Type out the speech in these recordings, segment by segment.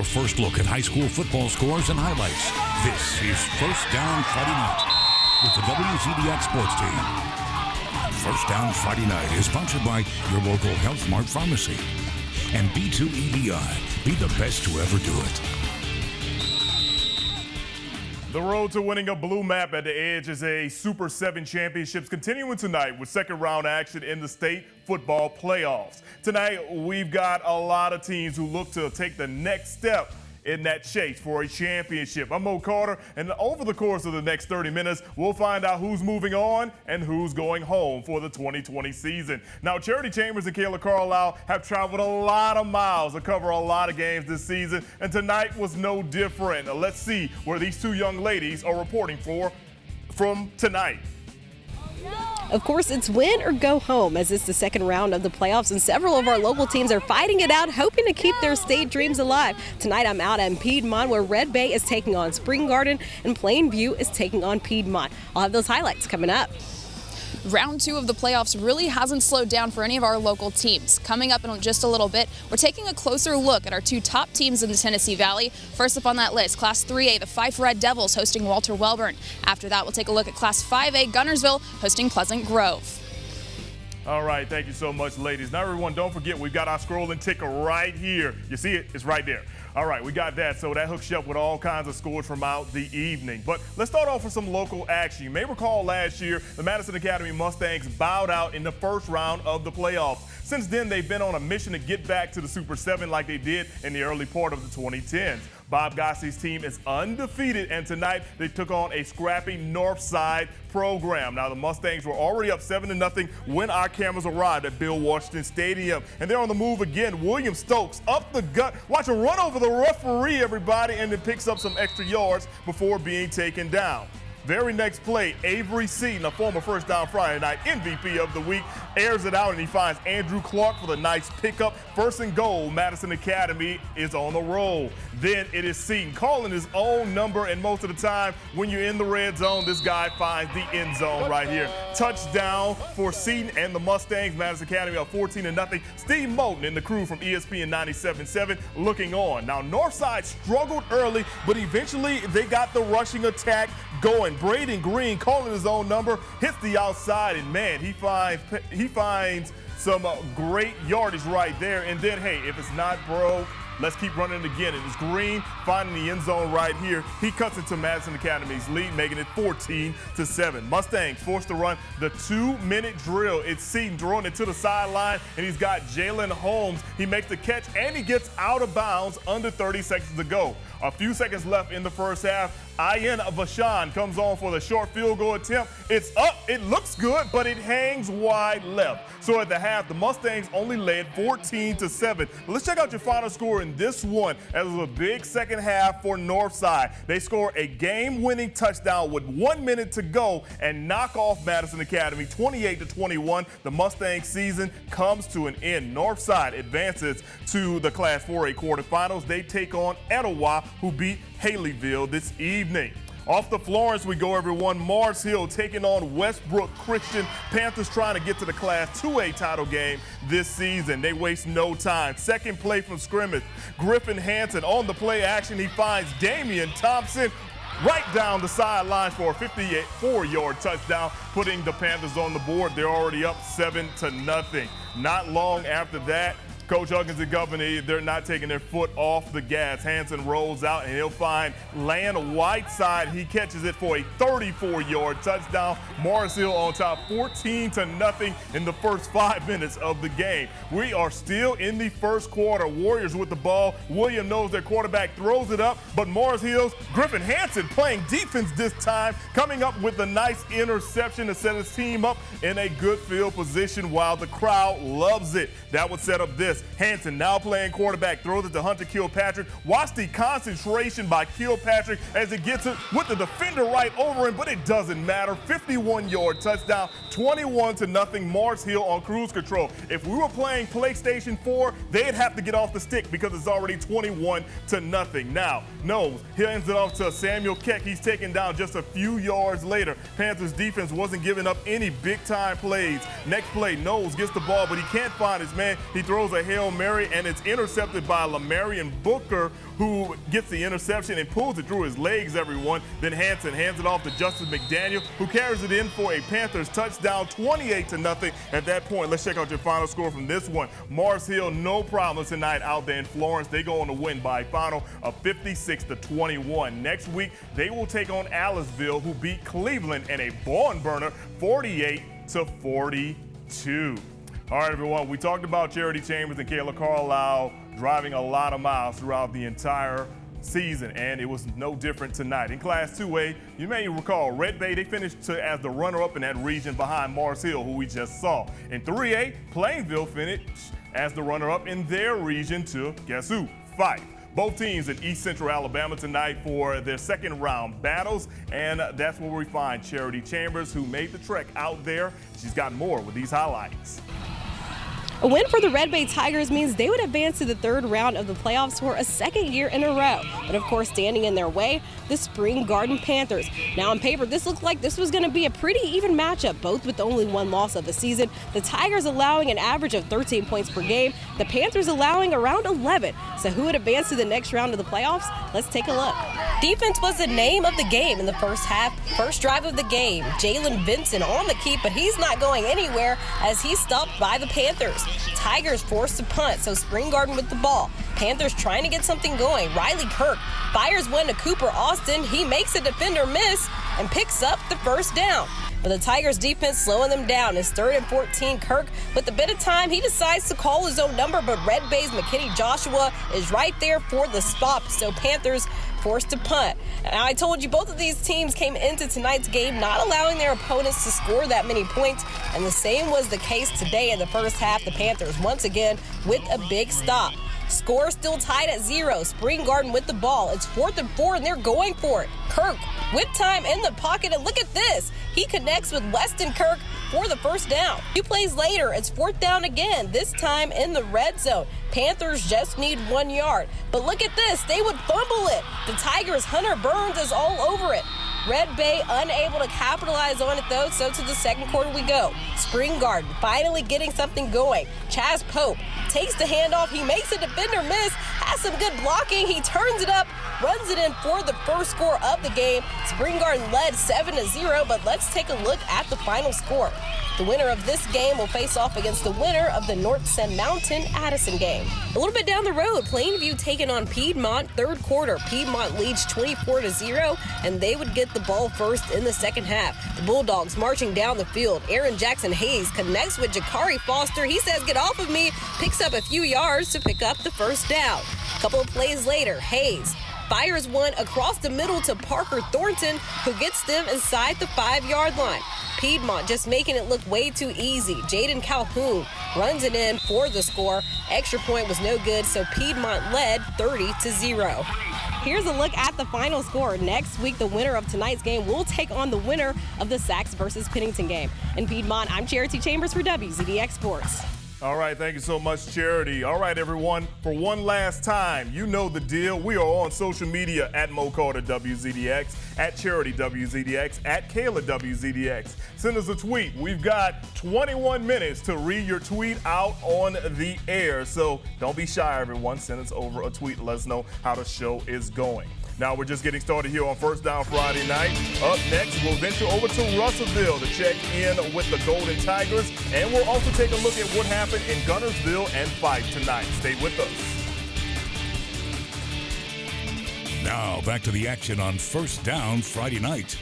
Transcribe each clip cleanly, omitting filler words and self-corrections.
your first look at high school football scores and highlights. This is First Down Friday Night with the WCDX Sports Team. First Down Friday Night is sponsored by your local Health Mart Pharmacy and B2EDI. Be the best to ever do it. The road to winning a blue map at the AHSAA Super 7 Championships continuing tonight with second round action in the state football playoffs. Tonight, we've got a lot of teams who look to take the next step in that chase for a championship. I'm Mo Carter, and over the course of the next 30 minutes, we'll find out who's moving on and who's going home for the 2020 season. Now, Charity Chambers and Kayla Carlisle have traveled a lot of miles to cover a lot of games this season, and tonight was no different. Let's see where these two young ladies are reporting from tonight. Of course, it's win or go home, as it's the second round of the playoffs, and several of our local teams are fighting it out, hoping to keep their state dreams alive. Tonight, I'm out in Piedmont, where Red Bay is taking on Spring Garden, and Plainview is taking on Piedmont. I'll have those highlights coming up. Round 2 of the playoffs really hasn't slowed down for any of our local teams. Coming up in just a little bit, we're taking a closer look at our two top teams in the Tennessee Valley. First up on that list, Class 3A, the Fyffe Red Devils hosting Walter Wellborn. After that, we'll take a look at Class 5A, Guntersville hosting Pleasant Grove. All right, thank you so much, ladies. Now, everyone, don't forget, we've got our scrolling ticker right here. You see it? It's right there. All right, we got that, so that hooks you up with all kinds of scores from out the evening. But let's start off with some local action. You may recall last year, the Madison Academy Mustangs bowed out in the first round of the playoffs. Since then, they've been on a mission to get back to the Super 7 like they did in the early part of the 2010s. Bob Gossie's team is undefeated, and tonight they took on a scrappy Northside program. Now, the Mustangs were already up 7-0 when our cameras arrived at Bill Washington Stadium. And they're on the move again. William Stokes up the gut. Watch him run over the referee, everybody, and then picks up some extra yards before being taken down. Very next play, Avery Seaton, a former First Down Friday Night MVP of the week, airs it out, and he finds Andrew Clark for the nice pickup. First and goal, Madison Academy is on the roll. Then it is Seaton calling his own number, and most of the time when you're in the red zone, this guy finds the end zone right here. Touchdown for Seaton and the Mustangs. Madison Academy up 14-0. Steve Moulton and the crew from ESPN 97.7 looking on. Now, Northside struggled early, but eventually they got the rushing attack going. Braden Green calling his own number, hits the outside, and man, he finds some great yardage right there. And then, hey, if it's not broke, let's keep running again. And it's Green finding the end zone right here. He cuts into Madison Academy's lead, making it 14-7. Mustangs forced to run the 2-minute drill. It's Seaton throwing it to the sideline, and he's got Jalen Holmes. He makes the catch, and he gets out of bounds under 30 seconds to go. A few seconds left in the first half. Ian Vachon comes on for the short field goal attempt. It's up, it looks good, but it hangs wide left. So at the half, the Mustangs only led 14-7. Let's check out your final score in this one, as it was a big second half for Northside. They score a game-winning touchdown with 1 minute to go and knock off Madison Academy 28-21. The Mustang season comes to an end. Northside advances to the Class 4A quarterfinals. They take on Etowah, who beat Haleyville this evening. Off the Florence we go, everyone. Mars Hill taking on Westbrook Christian. Panthers trying to get to the Class 2A title game this season. They waste no time. Second play from scrimmage. Griffin Hansen on the play action. He finds Damian Thompson right down the sideline for a 54-yard touchdown, putting the Panthers on the board. They're already up 7-0. Not long after that, Coach Huggins and Governor, they're not taking their foot off the gas. Hansen rolls out, and he'll find Land Whiteside. He catches it for a 34-yard touchdown. Morris Hill on top, 14-0 in the first 5 minutes of the game. We are still in the first quarter. Warriors with the ball. William knows their quarterback, throws it up, but Morris Hill's Griffin Hansen playing defense this time, coming up with a nice interception to set his team up in a good field position while the crowd loves it. That would set up this. Hansen now playing quarterback, throws it to Hunter Kilpatrick. Watch the concentration by Kilpatrick as it gets it with the defender right over him, but it doesn't matter. 51-yard touchdown, 21-0. Mars Hill on cruise control. If we were playing PlayStation 4, they'd have to get off the stick because it's already 21-0. Now, Knowles hands it off to Samuel Keck. He's taken down just a few yards later. Panthers defense wasn't giving up any big-time plays. Next play, Knowles gets the ball, but he can't find his man. He throws a a Hail Mary, and it's intercepted by Lamarian Booker, who gets the interception and pulls it through his legs, everyone. Then Hanson hands it off to Justice McDaniel, who carries it in for a Panthers touchdown, 28-0. At that point, let's check out your final score from this one. Mars Hill, no problems tonight out there in Florence. They go on to win by a final of 56-21. Next week, they will take on Aliceville, who beat Cleveland in a barn burner, 48-42. All right, everyone, we talked about Charity Chambers and Kayla Carlisle driving a lot of miles throughout the entire season, and it was no different tonight. In Class 2A, you may recall Red Bay, they finished as the runner-up in that region behind Mars Hill, who we just saw. In 3A, Plainview finished as the runner-up in their region to, guess who? Fyffe. Both teams in East Central Alabama tonight for their second round battles, and that's where we find Charity Chambers, who made the trek out there. She's got more with these highlights. A win for the Red Bay Tigers means they would advance to the third round of the playoffs for a second year in a row. But of course, standing in their way, the Spring Garden Panthers. Now on paper, this looked like this was going to be a pretty even matchup, both with only one loss of the season. The Tigers allowing an average of 13 points per game, the Panthers allowing around 11. So who would advance to the next round of the playoffs? Let's take a look. Defense was the name of the game in the first half. First drive of the game, Jalen Vincent on the keep, but he's not going anywhere as he's stopped by the Panthers. Tigers forced to punt, so Spring Garden with the ball. Panthers trying to get something going. Riley Kirk fires one to Cooper Austin. He makes a defender miss and picks up the first down. But the Tigers defense slowing them down. It's 3rd and 14. Kirk, with a bit of time, he decides to call his own number, but Red Bay's McKinney Joshua is right there for the stop, so Panthers forced to punt. And I told you both of these teams came into tonight's game not allowing their opponents to score that many points, and the same was the case today in the first half. The Panthers once again with a big stop. Score still tied at 0. Spring Garden with the ball. It's 4th and 4, and they're going for it. Kirk with time in the pocket, and look at this. He connects with Weston Kirk for the first down. 2 plays later, it's 4th down again, this time in the red zone. Panthers just need 1 yard. But look at this, they would fumble it. The Tigers' Hunter Burns is all over it. Red Bay unable to capitalize on it though, so to the second quarter we go. Spring Garden finally getting something going. Chaz Pope takes the handoff, he makes a defender miss, has some good blocking, he turns it up, runs it in for the first score of the game. Spring Garden led 7-0, but let's take a look at the final score. The winner of this game will face off against the winner of the Northside Mountain Addison game. A little bit down the road, Plainview taking on Piedmont. Third quarter, Piedmont leads 24-0, and they would get the ball first in the second half. The Bulldogs marching down the field. Aaron Jackson Hayes connects with Jakari Foster. He says, "Get off of me," picks up a few yards to pick up the first down. A couple of plays later, Hayes fires one across the middle to Parker Thornton, who gets them inside the 5-yard line. Piedmont just making it look way too easy. Jaden Calhoun runs it in for the score. Extra point was no good, so Piedmont led 30-0. Here's a look at the final score. Next week, the winner of tonight's game will take on the winner of the Sachs versus Pennington game. In Piedmont, I'm Charity Chambers for WZDX Sports. All right, thank you so much, Charity. All right, everyone, for one last time, you know the deal. We are on social media at Mo Carter WZDX, at Charity WZDX, at Kayla WZDX. Send us a tweet. We've got 21 minutes to read your tweet out on the air. So don't be shy, everyone. Send us over a tweet. Let us know how the show is going. Now we're just getting started here on First Down Friday night. Up next, we'll venture over to Russellville to check in with the Golden Tigers, and we'll also take a look at what happened in Guntersville and Fyffe tonight. Stay with us. Now back to the action on First Down Friday night.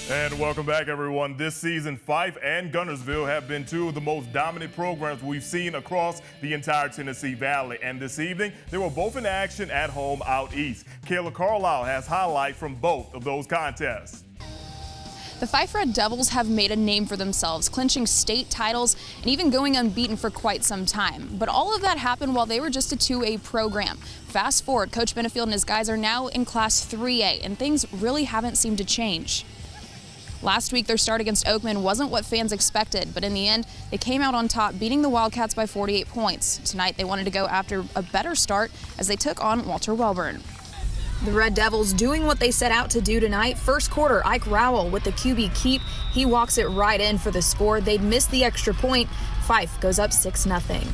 And welcome back, everyone. This season, Fyffe and Guntersville have been two of the most dominant programs we've seen across the entire Tennessee Valley. And this evening, they were both in action at home out east. Kayla Carlisle has highlights from both of those contests. The Fyffe Red Devils have made a name for themselves, clinching state titles and even going unbeaten for quite some time. But all of that happened while they were just a 2A program. Fast forward, Coach Benefield and his guys are now in Class 3A, and things really haven't seemed to change. Last week, their start against Oakman wasn't what fans expected, but in the end, they came out on top, beating the Wildcats by 48 points. Tonight, they wanted to go after a better start as they took on Walter Wellborn. The Red Devils doing what they set out to do tonight. First quarter, Ike Rowell with the QB keep. He walks it right in for the score. They'd missed the extra point. Fyffe goes up 6-0.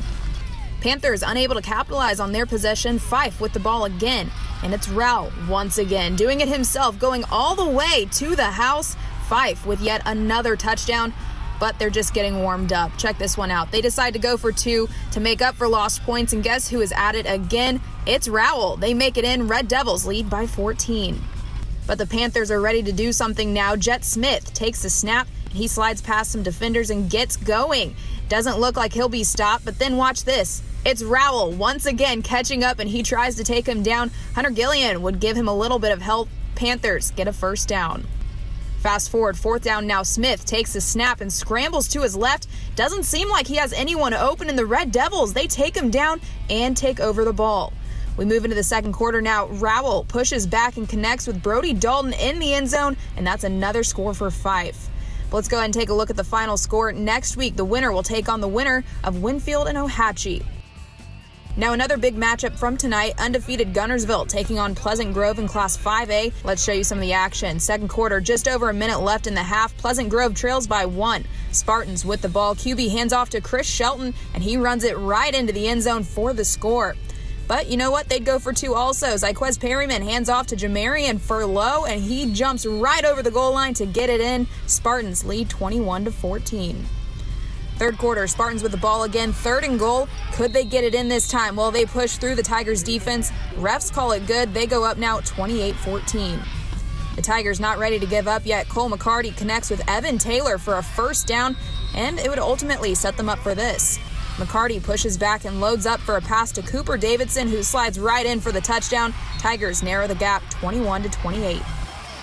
Panthers unable to capitalize on their possession. Fyffe with the ball again, and it's Rowell once again doing it himself, going all the way to the house. Fyffe with yet another touchdown, but they're just getting warmed up. Check this one out. They decide to go for 2 to make up for lost points, and guess who is at it again? It's Rowell. They make it in. Red Devils lead by 14. But the Panthers are ready to do something now. Jet Smith takes the snap. He slides past some defenders and gets going. Doesn't look like he'll be stopped, but then watch this. It's Rowell once again catching up, and he tries to take him down. Hunter Gillian would give him a little bit of help. Panthers get a first down. Fast forward, 4th down now. Smith takes the snap and scrambles to his left. Doesn't seem like he has anyone open in the Red Devils. They take him down and take over the ball. We move into the second quarter now. Rowell pushes back and connects with Brody Dalton in the end zone, and that's another score for Fyffe. But let's go ahead and take a look at the final score. Next week, the winner will take on the winner of Winfield and Ohatchee. Now another big matchup from tonight, undefeated Guntersville taking on Pleasant Grove in Class 5A. Let's show you some of the action. Second quarter, just over a minute left in the half. Pleasant Grove trails by 1. Spartans with the ball. QB hands off to Chris Shelton, and he runs it right into the end zone for the score. But you know what? They'd go for 2 also. Zyquez Perryman hands off to Jamarian Furlow, and he jumps right over the goal line to get it in. Spartans lead 21-14. Third quarter, Spartans with the ball again, 3rd and goal. Could they get it in this time? Well, they push through the Tigers defense. Refs call it good. They go up now 28-14. The Tigers not ready to give up yet. Cole McCarty connects with Evan Taylor for a first down, and it would ultimately set them up for this. McCarty pushes back and loads up for a pass to Cooper Davidson, who slides right in for the touchdown. Tigers narrow the gap 21-28.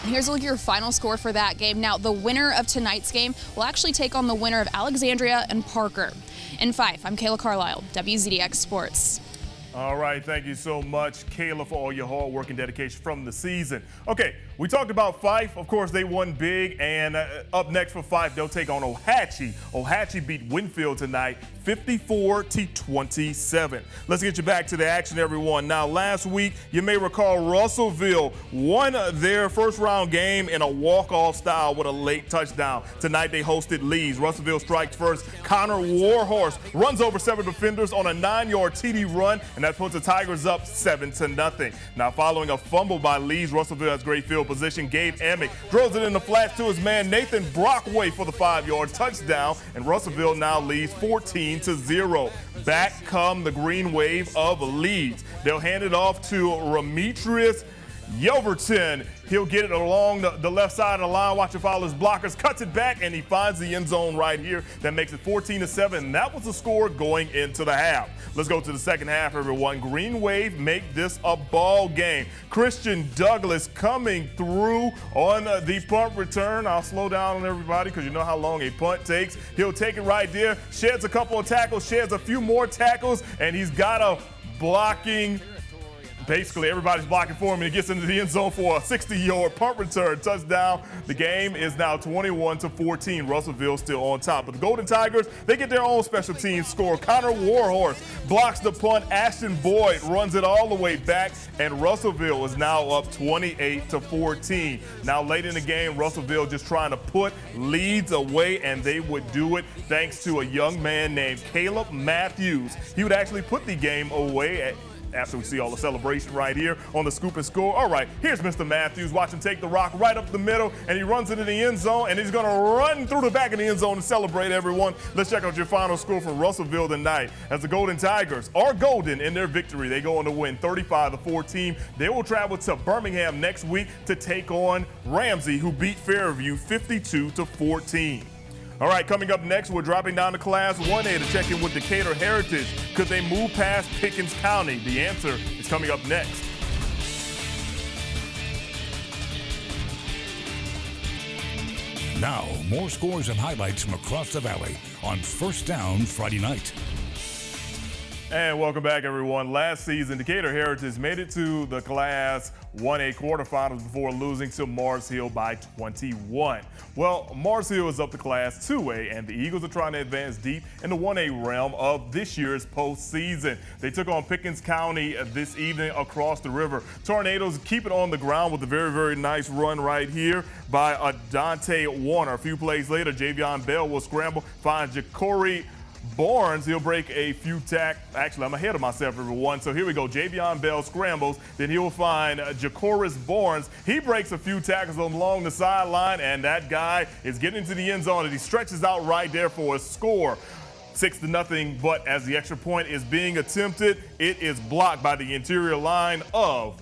And here's a look at your final score for that game. Now, the winner of tonight's game will actually take on the winner of Alexandria and Parker. In Fyffe, I'm Kayla Carlisle, WZDX Sports. All right, thank you so much, Kayla, for all your hard work and dedication from the season. Okay, we talked about Fyffe. Of course, they won big, and up next for Fyffe, they'll take on Ohatchee. Ohatchee beat Winfield tonight, 54-27. Let's get you back to the action, everyone. Now, last week, you may recall Russellville won their first-round game in a walk-off style with a late touchdown. Tonight, they hosted Leeds. Russellville strikes first. Connor Warhorse runs over 7 defenders on a 9-yard TD run, and that puts the Tigers up 7-0. Now, following a fumble by Leeds, Russellville has great field position. Gabe Amick throws it in the flats to his man Nathan Brockway for the 5-yard touchdown, and Russellville now leads 14-0. Back come the green wave of Leeds. They'll hand it off to Ramitrius Yelverton. He'll get it along the left side of the line. Watch it follow his blockers. Cuts it back, and he finds the end zone right here. That makes it 14-7. And that was the score going into the half. Let's go to the second half, everyone. Green Wave make this a ball game. Christian Douglas coming through on the punt return. I'll slow down on everybody because you know how long a punt takes. He'll take it right there. Sheds a couple of tackles. Sheds a few more tackles. And he's got a blocking. Basically, everybody's blocking for him, and he gets into the end zone for a 60-yard punt return touchdown. The game is now 21-14. Russellville still on top. But the Golden Tigers, they get their own special teams score. Connor Warhorse blocks the punt. Ashton Boyd runs it all the way back, and Russellville is now up 28-14. Now, late in the game, Russellville just trying to put Leeds away, and they would do it thanks to a young man named Caleb Matthews. He would actually put the game away after we see all the celebration right here on the Scoop and Score. All right, here's Mr. Matthews. Watch him take the rock right up the middle, and he runs into the end zone, and he's going to run through the back of the end zone to celebrate, everyone. Let's check out your final score from Russellville tonight as the Golden Tigers are golden in their victory. They go on to win 35-14. They will travel to Birmingham next week to take on Ramsey, who beat Fairview 52-14. All right, coming up next, we're dropping down to Class 1A to check in with Decatur Heritage. Could they move past Pickens County? The answer is coming up next. Now, more scores and highlights from across the valley on First Down Friday night. And welcome back, everyone. Last season, Decatur Heritage made it to the Class 1A quarterfinals before losing to Mars Hill by 21. Well, Mars Hill is up to Class 2A, and the Eagles are trying to advance deep in the 1A realm of this year's postseason. They took on Pickens County this evening across the river. Tornadoes keep it on the ground with a very, very nice run right here by Dante Warner. A few plays later, Javion Bell will scramble, finds Ja'Cory Barnes, he'll break a few tackles. Actually, I'm ahead of myself, everyone. So here we go. Javion Bell scrambles. Then he'll find Jacoris Barnes. He breaks a few tackles along the sideline, and that guy is getting into the end zone, and he stretches out right there for a score. 6-0, but as the extra point is being attempted, it is blocked by the interior line of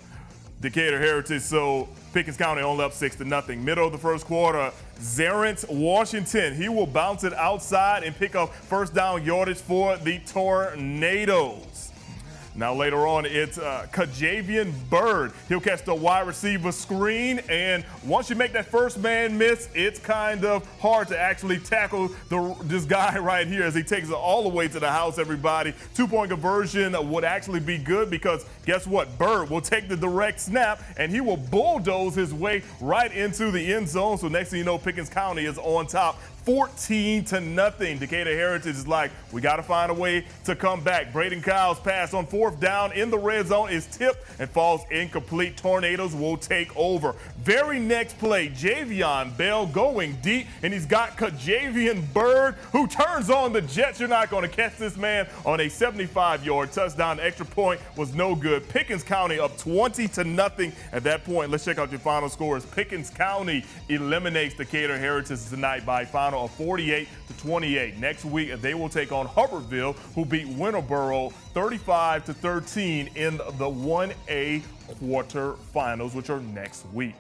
Decatur Heritage. So Pickens County only up 6-0. Middle of the first quarter, Zarence Washington, he will bounce it outside and pick up first down yardage for the Tornadoes. Now later on, it's Kajavian Bird. He'll catch the wide receiver screen, and once you make that first man miss, it's kind of hard to actually tackle this guy right here as he takes it all the way to the house, everybody. 2-point conversion would actually be good because guess what? Bird will take the direct snap, and he will bulldoze his way right into the end zone. So next thing you know, Pickens County is on top. 14-0. Decatur Heritage is like, we got to find a way to come back. Braden Kyle's pass on fourth down in the red zone is tipped and falls incomplete. Tornadoes will take over. Very next play, Javion Bell going deep, and he's got Kajavian Bird, who turns on the Jets. You're not going to catch this man on a 75-yard touchdown. The extra point was no good. Pickens County up 20-0 at that point. Let's check out your final scores. Pickens County eliminates Decatur Heritage tonight by final of 48-28. Next week, they will take on Hubbardville, who beat Winterboro 35-13 in the 1A quarterfinals, which are next week.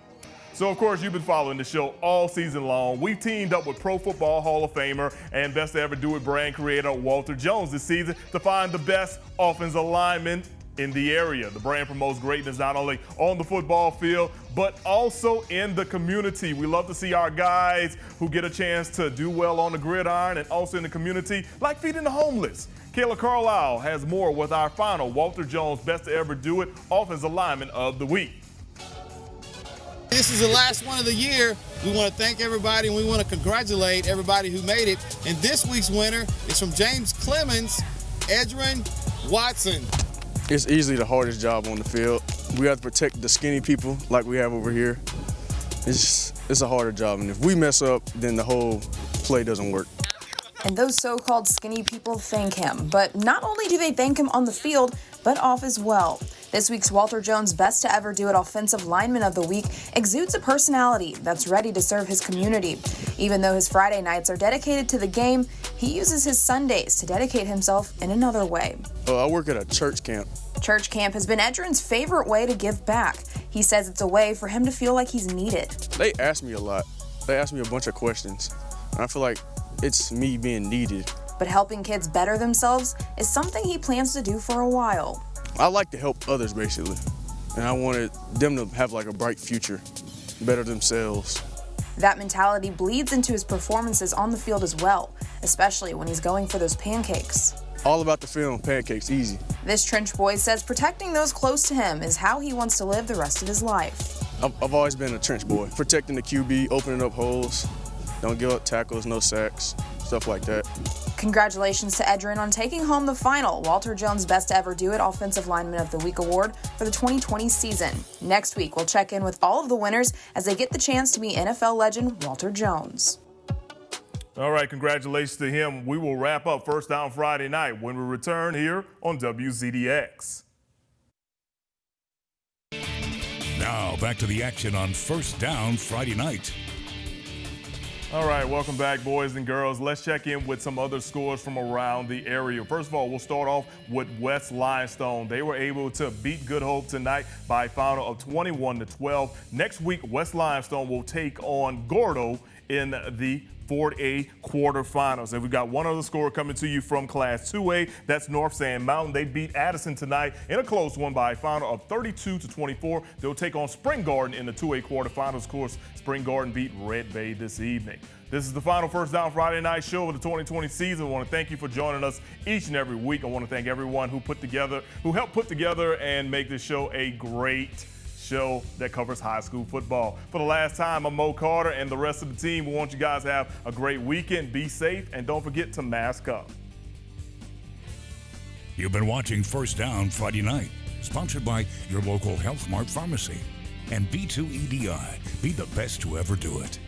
So, of course, you've been following the show all season long. We've teamed up with Pro Football Hall of Famer and Best to Ever Do It brand creator Walter Jones this season to find the best offensive linemen in the area. The brand promotes greatness not only on the football field, but also in the community. We love to see our guys who get a chance to do well on the gridiron and also in the community, like feeding the homeless. Kayla Carlisle has more with our final Walter Jones Best to Ever Do It Offensive Lineman of the Week. This is the last one of the year. We want to thank everybody, and we want to congratulate everybody who made it. And this week's winner is from James Clemens, Edrin Watson. It's easily the hardest job on the field. We have to protect the skinny people like we have over here. It's a harder job, and if we mess up, then the whole play doesn't work. And those so-called skinny people thank him. But not only do they thank him on the field, but off as well. This week's Walter Jones Best to Ever Do It Offensive Lineman of the Week exudes a personality that's ready to serve his community. Even though his Friday nights are dedicated to the game, he uses his Sundays to dedicate himself in another way. I work at a church camp. Church camp has been Edrin's favorite way to give back. He says it's a way for him to feel like he's needed. They ask me a lot. They ask me a bunch of questions. And I feel like it's me being needed. But helping kids better themselves is something he plans to do for a while. I like to help others, basically. And I wanted them to have like a bright future, better themselves. That mentality bleeds into his performances on the field as well, especially when he's going for those pancakes. All about the film, pancakes, easy. This trench boy says protecting those close to him is how he wants to live the rest of his life. I've always been a trench boy, protecting the QB, opening up holes, don't give up tackles, no sacks, stuff like that. Congratulations to Edrin on taking home the final Walter Jones Best to Ever Do It Offensive Lineman of the Week award for the 2020 season. Next week, we'll check in with all of the winners as they get the chance to meet NFL legend Walter Jones. All right, congratulations to him. We will wrap up First Down Friday night when we return here on WZDX. Now back to the action on First Down Friday night. All right, welcome back, boys and girls. Let's check in with some other scores from around the area. First of all, we'll start off with West Limestone. They were able to beat Good Hope tonight by a final of 21-12. Next week, West Limestone will take on Gordo in the 4A quarterfinals. And we've got one other score coming to you from Class 2A. That's North Sand Mountain. They beat Addison tonight in a close one by a final of 32-24. They'll take on Spring Garden in the 2A quarterfinals. Of course, Spring Garden beat Red Bay this evening. This is the final First Down Friday night show of the 2020 season. I want to thank you for joining us each and every week. I want to thank everyone who helped put together and make this show a great show that covers high school football. For the last time, I'm Mo Carter and the rest of the team. We want you guys to have a great weekend. Be safe and don't forget to mask up. You've been watching First Down Friday night, sponsored by your local Health Mart Pharmacy and B2EDI. Be the best to ever do it.